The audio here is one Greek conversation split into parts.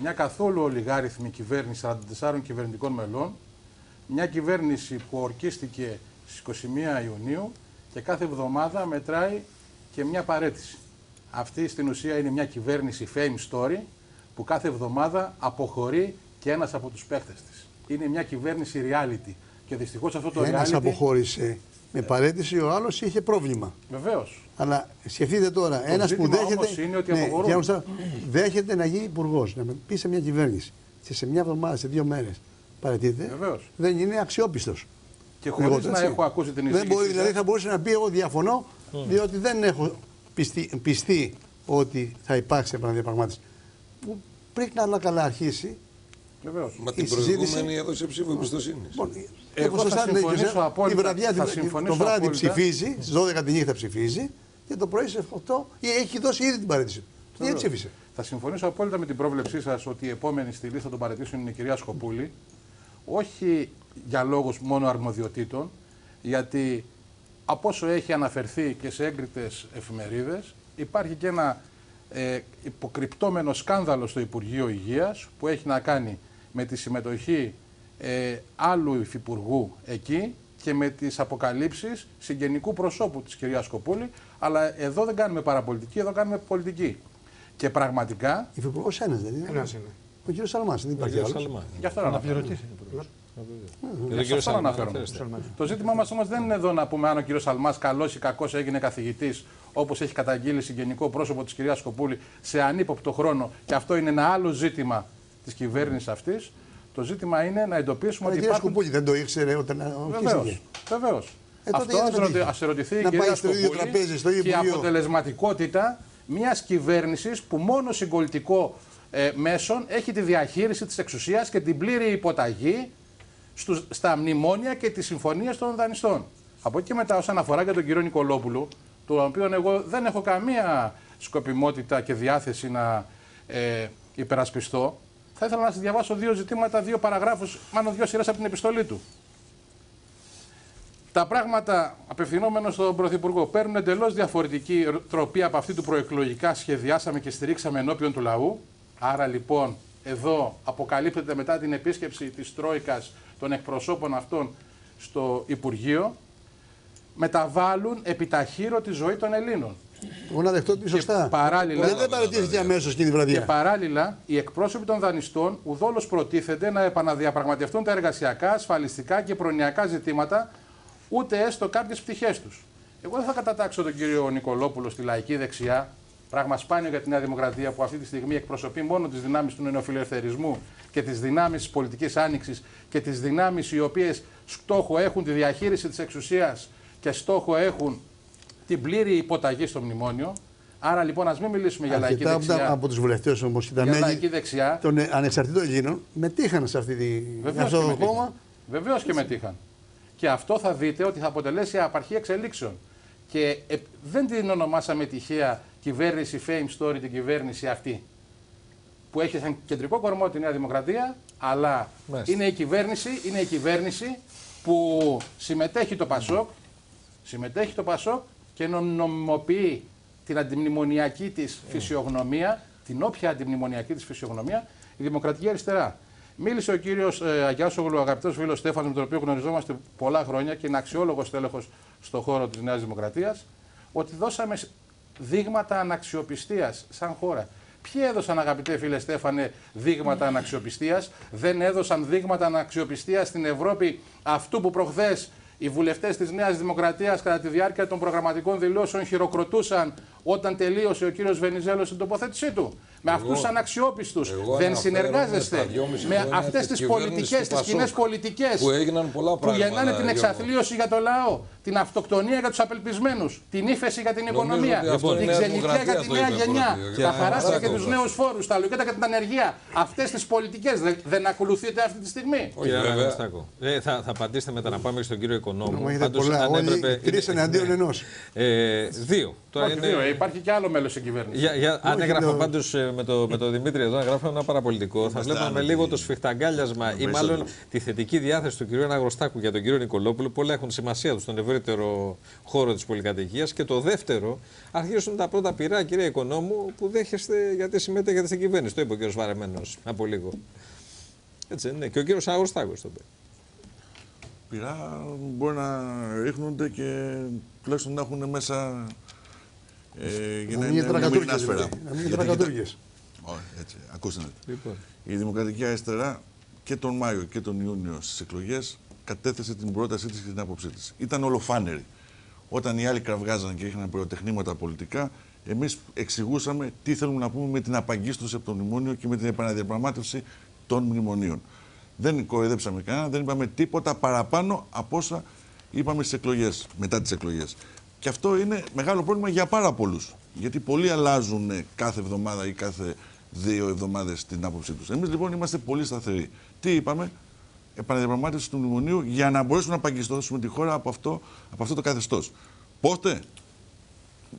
μια καθόλου ολιγάριθμη κυβέρνηση 44 κυβερνητικών μελών, μια κυβέρνηση που ορκίστηκε στις 21 Ιουνίου και κάθε εβδομάδα μετράει και μια παραίτηση. Αυτή στην ουσία είναι μια κυβέρνηση fame story που κάθε εβδομάδα αποχωρεί και ένας από τους παίχτες της. Είναι μια κυβέρνηση reality και δυστυχώς αυτό το reality... Ένας αποχώρησε με παραίτηση, ο άλλος είχε πρόβλημα. Βεβαίως. Αλλά σκεφτείτε τώρα, ένας που δέχεται, είναι ότι δέχεται να γίνει υπουργός, να πει σε μια κυβέρνηση και σε μια εβδομάδα, σε 2 μέρες παραιτείται, δεν είναι αξιόπιστος. Και χωρίς να έχω ακούσει την εισήγηση. Δεν μπορεί, δηλαδή θα μπορούσε να πει εγώ διαφωνώ, διότι δεν έχω πιστεί ότι θα υπάρξει επαναδιαπραγμάτευση. Που πριν να καλά αρχίσει. Βεβαίως. Μα την προηγούμενη έδωσε ψήφο εμπιστοσύνης. Εγώ θα συμφωνήσω απόλυτα. Τη βραδιά, το βράδυ ψηφίζει, στις 12 τη νύχτα ψηφίζει και το πρωί σε 8 έχει δώσει ήδη την παραίτηση. Τι ψήφισε. Θα συμφωνήσω απόλυτα με την πρόβλεψή σας ότι η επόμενη στη λίστα των παραιτήσεων είναι η κυρία Σκοπούλη. Όχι για λόγους μόνο αρμοδιοτήτων, γιατί από όσο έχει αναφερθεί και σε έγκριτες εφημερίδες, υπάρχει και ένα υποκρυπτόμενο σκάνδαλο στο Υπουργείο Υγείας που έχει να κάνει με τη συμμετοχή άλλου υφυπουργού εκεί και με τις αποκαλύψεις συγγενικού προσώπου της κυρίας Σκοπούλη. Αλλά εδώ δεν κάνουμε παραπολιτική, εδώ κάνουμε πολιτική. Και πραγματικά... Υφυπουργός ένας δεν είναι. Ένας είναι. Ο κύριος Σαλμάς, δεν υπάρχει άλλος. Γι' αυτό αναφέρομαι. Το ζήτημά μας όμως δεν είναι εδώ να πούμε αν ο κύριος Σαλμάς καλός ή κακός έγινε καθηγητής, όπως έχει καταγγείλει συγγενικό πρόσωπο της κυρίας Σκοπούλη σε ανύποπτο χρόνο, και αυτό είναι ένα άλλο ζήτημα της κυβέρνησης αυτής. Το ζήτημα είναι να εντοπίσουμε ότι υπάρχουν... Η κυρία Σκοπούλη δεν το ήξερε όταν ορκίστηκε. Βεβαίως. Αυτό ας ερωτηθεί η κυρία Σκοπούλη και η αποτελεσματικότητα μιας κυβέρνησης που μόνο συγκολητικό μέσον έχει τη διαχείριση της εξουσίας και την πλήρη υποταγή στα μνημόνια και τις συμφωνίες των δανειστών. Από εκεί και μετά, όσον αφορά για τον κύριο Νικολόπουλο, τον οποίο εγώ δεν έχω καμία σκοπιμότητα και διάθεση να υπερασπιστώ, θα ήθελα να σας διαβάσω 2 ζητήματα, 2 παραγράφους, μάλλον 2 σειρές από την επιστολή του. Τα πράγματα, απευθυνόμενο στον Πρωθυπουργό, παίρνουν εντελώς διαφορετική τροπή από αυτή που προεκλογικά σχεδιάσαμε και στηρίξαμε ενώπιον του λαού. Άρα λοιπόν, εδώ αποκαλύπτεται μετά την επίσκεψη της Τρόικας των εκπροσώπων αυτών στο Υπουργείο, μεταβάλλουν επιταχύρω τη ζωή των Ελλήνων. Εγώ να δεχτώ ότι σωστά. Δεν παραιτήθηκε αμέσως την βραδιά. Και παράλληλα, οι εκπρόσωποι των δανειστών ουδόλως προτίθενται να επαναδιαπραγματευτούν τα εργασιακά, ασφαλιστικά και προνοιακά ζητήματα, ούτε έστω κάποιες πτυχές τους. Εγώ δεν θα κατατάξω τον κύριο Νικολόπουλο στη λαϊκή δεξιά, πράγμα σπάνιο για τη Νέα Δημοκρατία που αυτή τη στιγμή εκπροσωπεί μόνο τις δυνάμεις του νεοφιλελευθερισμού και τις δυνάμεις της πολιτικής άνοιξης και τις δυνάμεις οι οποίες στόχο έχουν τη διαχείριση της εξουσίας και στόχο έχουν την πλήρη υποταγή στο μνημόνιο. Άρα λοιπόν ας μην μιλήσουμε για λαϊκή δεξιά. Από τους βουλευτές όμως τα μέλη των ανεξαρτήτων Ελλήνων μετήχαν σε αυτό το κόμμα. Βεβαίως και μετήχαν. Και αυτό θα δείτε ότι θα αποτελέσει απαρχή εξελίξεων. Και δεν την ονομάσαμε τυχαία κυβέρνηση fame story την κυβέρνηση αυτή, που έχει σαν κεντρικό κορμό τη Νέα Δημοκρατία, αλλά είναι η κυβέρνηση που συμμετέχει το ΠΑΣΟΚ και νομιμοποιεί την αντιμνημονιακή της φυσιογνωμία, την όποια αντιμνημονιακή της φυσιογνωμία, η Δημοκρατική Αριστερά. Μίλησε ο κύριος Αγιάσογλου, ο αγαπητός φίλος Στέφανος, με τον οποίο γνωριζόμαστε πολλά χρόνια και είναι αξιόλογος τέλεχος στον χώρο της Νέας Δημοκρατίας, ότι δώσαμε δείγματα αναξιοπιστίας σαν χώρα. Ποιοι έδωσαν, αγαπητέ φίλε Στέφανε, δείγματα αναξιοπιστίας? Δεν έδωσαν δείγματα αναξιοπιστίας στην Ευρώπη αυτού που προχθές οι βουλευτές της Νέας Δημοκρατίας κατά τη διάρκεια των προγραμματικών δηλώσεων χειροκροτούσαν όταν τελείωσε ο κύριος Βενιζέλος στην τοποθέτησή του? Με αυτούς τους αναξιόπιστους δεν συνεργάζεστε? Με αυτές τις πολιτικές, τις κοινές πολιτικές που γεννάνε την εξαθλίωση για το λαό, την αυτοκτονία για τους απελπισμένους, την ύφεση για την οικονομία, την ξενιτιά για τη νέα γενιά, τα χαράσια και τους νέους φόρους, τα λογέτα και την ανεργία. Αυτές τις πολιτικές δεν ακολουθείτε αυτή τη στιγμή? Θα απαντήσετε μετά να πάμε στον κύριο Οικονόμου. Πάντως, αν έπρεπε. 3 εναντίον 1. 2. Τώρα Όχι, δύο, υπάρχει και άλλο μέλος στην κυβέρνηση. Αν έγραφα πάντως με το Δημήτρη εδώ, έγραφα ένα παραπολιτικό, θα βλέπαμε λίγο το σφιχταγκάλιασμα ή μάλλον τη θετική διάθεση του κ. Αναγνωστάκου για τον κ. Νικολόπουλο. Πολλά έχουν σημασία του στον ευρύτερο χώρο της πολυκατοικίας. Και το δεύτερο, αρχίζουν τα πρώτα πειρά, κύριε Οικονόμου, που δέχεστε γιατί συμμετέχετε στην κυβέρνηση. Το είπε ο κ. Βαρεμένος από λίγο. Έτσι είναι. Και ο κ. Αναγνωστάκος το είπε. Πειρά μπορεί να ρίχνονται και τουλάχιστον να έχουν μέσα. Για να είναι τρακατούργιες. Όχι, έτσι. Ακούστε. Λοιπόν. Η Δημοκρατική Αριστερά και τον Μάιο και τον Ιούνιο στις εκλογές κατέθεσε την πρότασή της και την άποψή της. Ήταν ολοφάνερη. Όταν οι άλλοι κραυγάζαν και είχαν πυροτεχνήματα πολιτικά, εμείς εξηγούσαμε τι θέλουμε να πούμε με την απαγκίστρωση από το μνημόνιο και με την επαναδιαπραγμάτευση των μνημονίων. Δεν κοροϊδέψαμε κανένα, δεν είπαμε τίποτα παραπάνω από όσα είπαμε στις εκλογές, μετά τις εκλογές. Και αυτό είναι μεγάλο πρόβλημα για πάρα πολλούς. Γιατί πολλοί αλλάζουν κάθε εβδομάδα ή κάθε 2 εβδομάδες την άποψή τους. Εμείς λοιπόν είμαστε πολύ σταθεροί. Τι είπαμε, επαναδιαπραγμάτευση του μνημονίου για να μπορέσουμε να απαγκιστρώσουμε τη χώρα από αυτό το καθεστώς. Πότε,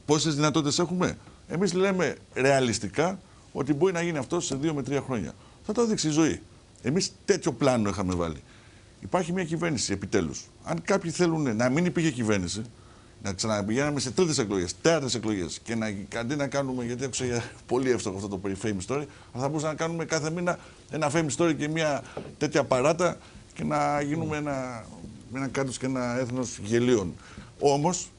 πόσες δυνατότητες έχουμε. Εμείς λέμε ρεαλιστικά ότι μπορεί να γίνει αυτό σε 2 με 3 χρόνια. Θα το δείξει η ζωή. Εμείς τέτοιο πλάνο είχαμε βάλει. Υπάρχει μια κυβέρνηση επιτέλους. Αν κάποιοι θέλουν να μην υπήρχε κυβέρνηση, να ξαναπηγαίναμε σε τρίτες εκλογές, τέταρτες εκλογές και αντί να κάνουμε, γιατί άκουσα πολύ εύστοχο αυτό το περί fame story, αλλά θα μπορούσαμε να κάνουμε κάθε μήνα ένα fame story και μια τέτοια παράτα και να γίνουμε ένα κράτος και ένα έθνος γελίων. Όμως,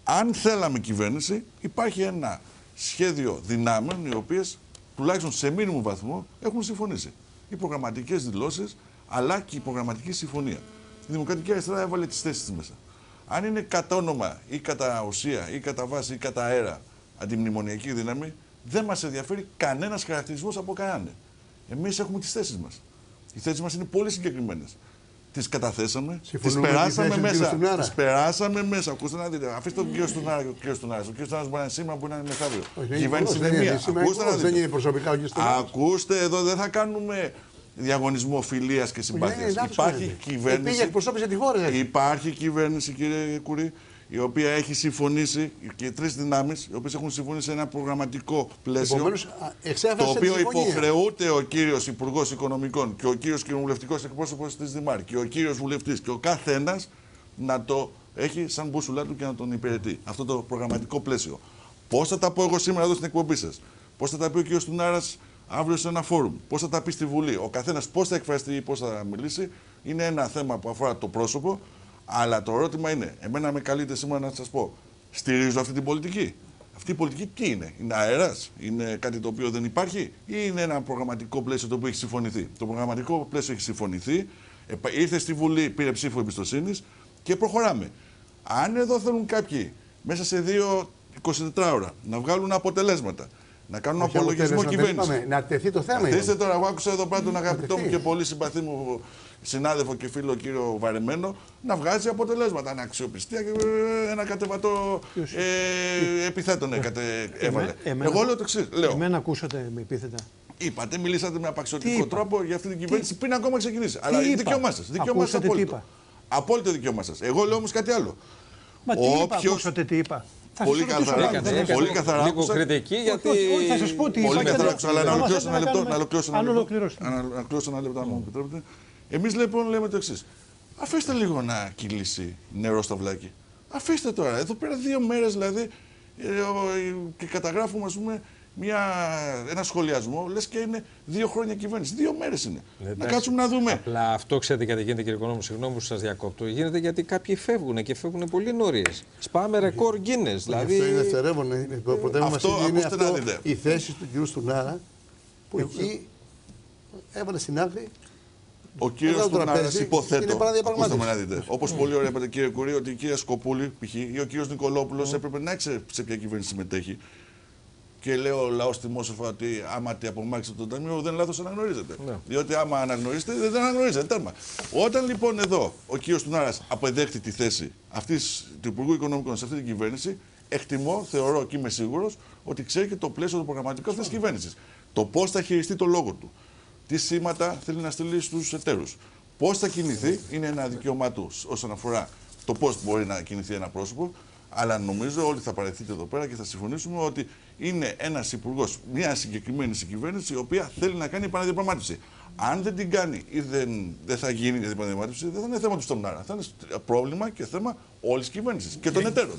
αν θέλαμε κυβέρνηση, υπάρχει ένα σχέδιο δυνάμεων οι οποίες τουλάχιστον σε μήνυμο βαθμό έχουν συμφωνήσει. Οι προγραμματικές δηλώσεις αλλά και η προγραμματική συμφωνία. Η Δημοκρατική Αριστερά έβαλε τις θέσεις της μέσα. Αν είναι κατά όνομα ή κατά ουσία ή κατά βάση ή κατά αέρα αντιμνημονιακή δύναμη, δεν μας ενδιαφέρει κανένας χαρακτηρισμός από κανέναν. Εμείς έχουμε τις θέσεις μας. Οι θέσεις μας είναι πολύ συγκεκριμένες. Τις καταθέσαμε, τις περάσαμε μέσα. Ακούστε να δείτε. Αφήστε τον κύριο Στουνάρα και ο κύριος Στουνάρας. Ο κύριος Στουνάρας μπορεί να είναι σήμερα, μπορεί να είναι μεθαύριο. Η κυβέρνηση είναι μία. Δεν είναι προσωπικά ο κύριος Στουνάρας. Ακούστε εδώ, δεν θα κάνουμε διαγωνισμό φιλίας και συμπάθειας. Υπάρχει κυβέρνηση. Υπάρχει κυβέρνηση, κύριε Κουρί, η οποία έχει συμφωνήσει και 3 δυνάμεις, οι οποίες έχουν συμφωνήσει σε ένα προγραμματικό πλαίσιο. Το οποίο υποχρεούται ο κύριος Υπουργός Οικονομικών και ο κύριος κοινοβουλευτικός εκπρόσωπος της Δημάρχη και ο κύριος βουλευτής και ο καθένας να το έχει σαν μπούσουλά του και να τον υπηρετεί. Αυτό το προγραμματικό πλαίσιο. Πώς θα τα πω εγώ σήμερα εδώ στην εκπομπή σας, πώς θα τα πει ο κύριος Στουνάρας αύριο σε ένα φόρουμ, πώς θα τα πει στη Βουλή, ο καθένας πώς θα εκφραστεί ή πώς θα μιλήσει, είναι ένα θέμα που αφορά το πρόσωπο. Αλλά το ερώτημα είναι, εμένα με καλείτε σήμερα να σας πω, στηρίζω αυτή την πολιτική. Αυτή η πολιτική τι είναι, είναι αέρας, είναι κάτι το οποίο δεν υπάρχει ή είναι ένα προγραμματικό πλαίσιο το οποίο έχει συμφωνηθεί. Το προγραμματικό πλαίσιο έχει συμφωνηθεί, ήρθε στη Βουλή, πήρε ψήφο εμπιστοσύνης και προχωράμε. Αν εδώ θέλουν κάποιοι μέσα σε 2-24 ώρα να βγάλουν αποτελέσματα, να κάνουν απολογισμό κυβέρνηση. Να τεθεί το θέμα. Καθίστε τώρα, εγώ άκουσα εδώ πέρα τον αγαπητό μου και πολύ συμπαθή μου συνάδελφο και φίλο κύριο Βαρεμένο να βγάζει αποτελέσματα. Ένα αξιοπιστία και ένα κατεβατό επιθέτων έβαλε. Εγώ λέω το εξής. Εμένα ακούσατε με επίθετα. Είπατε, μιλήσατε με απαξιωτικό τρόπο για αυτή την κυβέρνηση πριν ακόμα ξεκινήσει. Αλλά είναι δικαίωμά σας. Δικαίωμά σας απόλυτο. Απόλυτο δικαίωμά σας. Εγώ λέω όμως κάτι άλλο. Μα τι είπα, ακούσατε τι είπα. Πολύ καθαρά. Λίγο κριτική γιατί. Θα σας πω τι πολύ καθαρά. Αλλά να ολοκληρώσω ένα λεπτό. Αν ολοκληρώσετε. Να ολοκληρώσω ένα λεπτό, αν μου επιτρέπετε. Εμείς λοιπόν λέμε το εξής. Αφήστε λίγο να κυλήσει νερό στα βλάκι. Αφήστε τώρα. Εδώ πέρα 2 μέρες δηλαδή και καταγράφουμε ας πούμε ένα σχολιασμό, λες και είναι 2 χρόνια κυβέρνηση. 2 μέρες είναι. Να κάτσουμε να δούμε. Απλά αυτό ξέρετε γιατί γίνεται, κύριε Οικονόμου, συγγνώμη που σας διακόπτω. Γίνεται γιατί κάποιοι φεύγουν και φεύγουν πολύ νωρίς. Σπάμε ρεκόρ Guinness. Δηλαδή... Αυτό είναι δευτερεύον. Είναι αυτό η θέση του κ. Στουνάρα που εκεί έβαλε στην άκρη. Ο κύριος Στουνάρας, υποθέτω, ακούστε με να δείτε, όπως πολύ ωραία είπατε κύριε Κουρί, ότι η κυρία Σκοπούλη π.χ. ή ο κύριος Νικολόπουλος έπρεπε να ξέρει σε ποια κυβέρνηση συμμετέχει. Και λέω ο λαός τιμόσοφα ότι άμα τη απομάκρυνσετε τον ταμείο δεν λάθος αναγνωρίζετε. Ναι. Διότι άμα αναγνωρίζετε δεν αναγνωρίζετε. Τέρμα. Όταν λοιπόν εδώ ο κύριος Στουνάρας αποδέχτη τη θέση του Υπουργού Οικονομικών σε αυτή την κυβέρνηση, εκτιμώ, θεωρώ και είμαι σίγουρος ότι ξέρει και το πλαίσιο του προγραμματικού αυτής της κυβέρνησης. Το πώς θα χειριστεί το λόγο του. Τι σήματα θέλει να στείλει στους εταίρους. Πώς θα κινηθεί είναι ένα δικαίωμά του όσον αφορά το πώς μπορεί να κινηθεί ένα πρόσωπο. Αλλά νομίζω όλοι θα παρεθείτε εδώ πέρα και θα συμφωνήσουμε ότι είναι ένας υπουργός, μια συγκεκριμένη κυβέρνηση, η οποία θέλει να κάνει επαναδιαπραγμάτευση. Αν δεν την κάνει ή δεν θα γίνει η επαναδιαπραγμάτευση, δεν θα είναι θέμα του Στομνάρα. Θα είναι πρόβλημα και θέμα όλης της κυβέρνησης και των εταίρων.